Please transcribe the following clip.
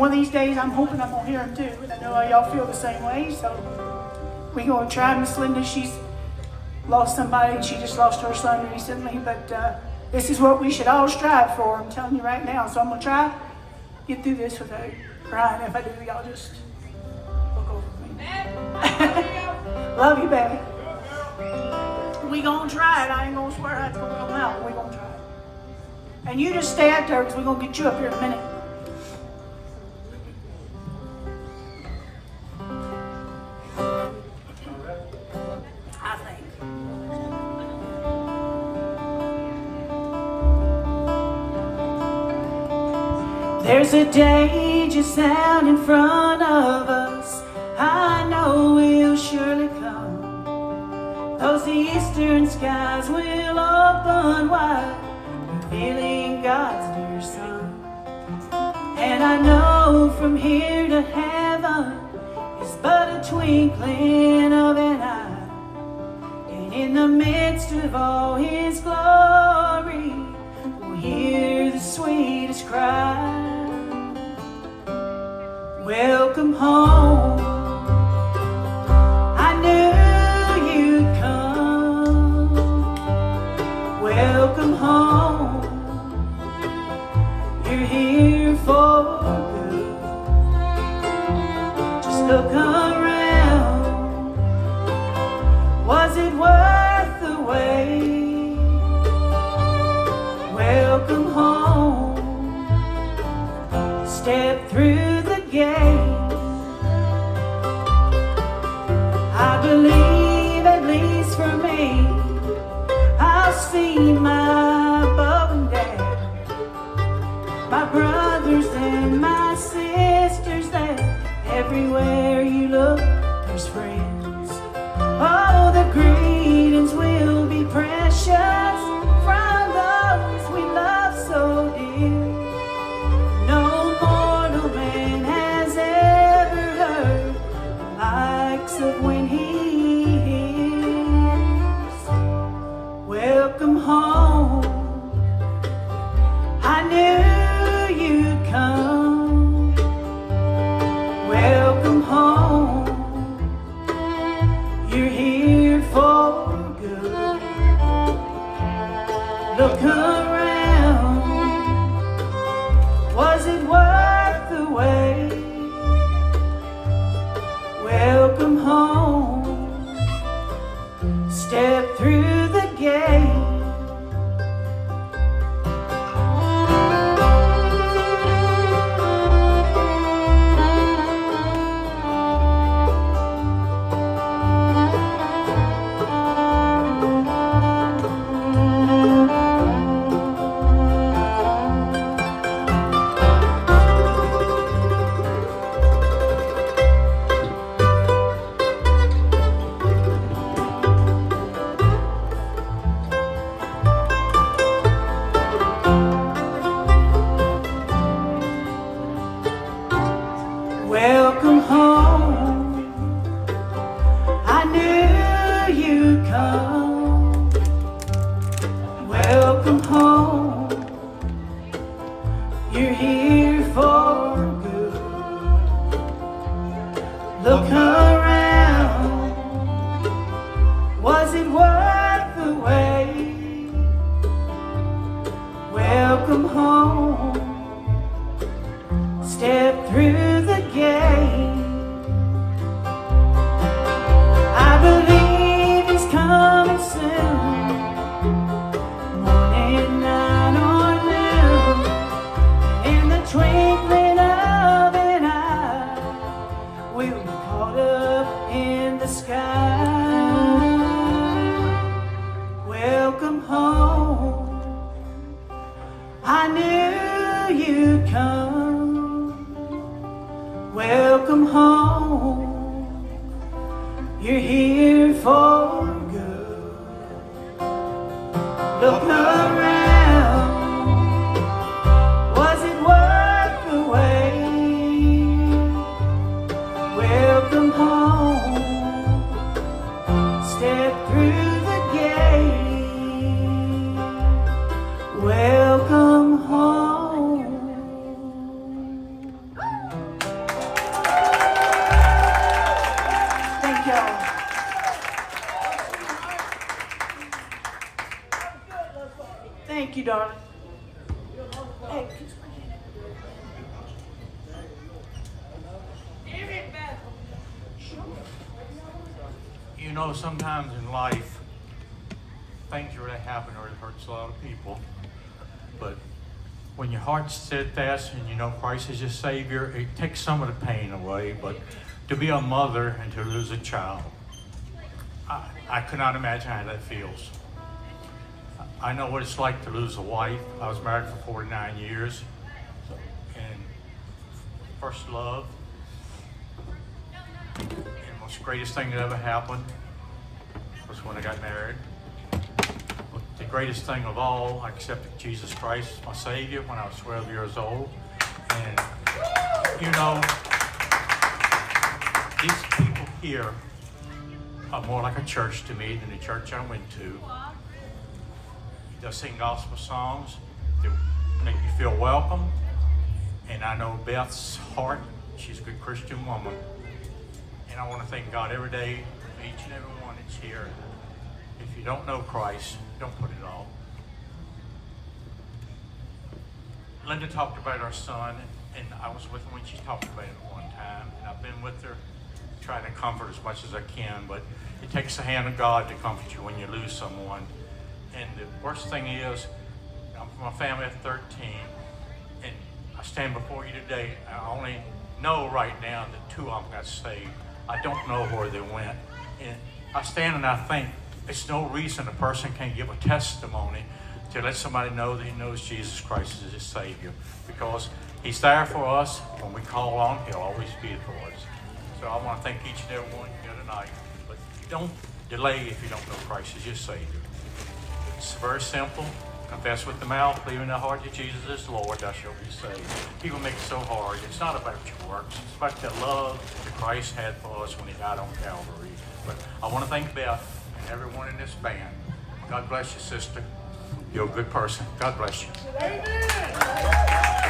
one of these days, I'm hoping I'm going to hear them too. And I know y'all feel the same way. So we're going to try. Miss Linda, she's lost somebody. She just lost her son recently. But this is what we should all strive for. I'm telling you right now. So I'm going to try to get through this without crying. If I do, y'all just look over me. Love you, baby. We going to try it. I ain't going to swear I'd put it on out. We going to try it. And you just stay out there because we're going to get you up here in a minute. I think. There's a day just out in front of us. I know will surely come. Those eastern skies will open wide, revealing God's dear Son. And I know from here to heaven is but a twinkling of an eye. And in the midst of all His glory, we'll hear the sweetest cry. Welcome home. I knew you'd come. Welcome home. You're here for good. Just look around. Was it worth the wait? Welcome home. Step through the gate. I believe, at least for me, I'll see my mom and dad, my brothers and my sisters there. Everywhere you look, there's friends. Oh, the greetings will be precious from those we love so dear. No mortal man has ever heard the likes of when he hears. Welcome home. I knew you'd come. Welcome home. You're here for good. Look around. Was it worth the wait? Welcome home. Step through the gate. Welcome home. I knew you'd come. Welcome home. You're here for good. Look around. Was it worth the wait? Welcome home. Step through the gate. I believe He's coming soon. Morning, night, or noon. In the twinkling of an eye, we'll be caught up in the sky. Welcome home. I knew you'd come. Welcome home. You're here for good. Look around. Was it worth the wait? Welcome home. Step through the gate. Welcome home. you, darling. Hey, give it, Beth. You know, sometimes in life, things really happen or it hurts a lot of people. But when your heart's steadfast and you know Christ is your Savior, it takes some of the pain away. But to be a mother and to lose a child, I could not imagine how that feels. I know what it's like to lose a wife. I was married for 49 years. And first love, and the most greatest thing that ever happened was when I got married. But the greatest thing of all, I accepted Jesus Christ as my Savior when I was 12 years old. And, you know, these people here are more like a church to me than the church I went to. They sing gospel songs. They make you feel welcome. And I know Beth's heart. She's a good Christian woman. And I want to thank God every day for each and every one that's here. If you don't know Christ, don't put it off. Linda talked about our son, and I was with her when she talked about it one time. And I've been with her trying to comfort as much as I can, but it takes the hand of God to comfort you when you lose someone. And the worst thing is, I'm from a family of 13, and I stand before you today. I only know right now that 2 of them got saved. I don't know where they went. And I stand and I think, it's no reason a person can't give a testimony to let somebody know that he knows Jesus Christ is his Savior. Because he's there for us. When we call on, he'll always be for us. So I want to thank each and every one here tonight. But don't delay if you don't know Christ is your Savior. It's very simple. Confess with the mouth, believe in the heart that Jesus is Lord, thou shalt be saved. People make it so hard. It's not about your works. It's about the love that Christ had for us when he died on Calvary. But I want to thank Beth and everyone in this band. God bless you, sister. You're a good person. God bless you. Amen.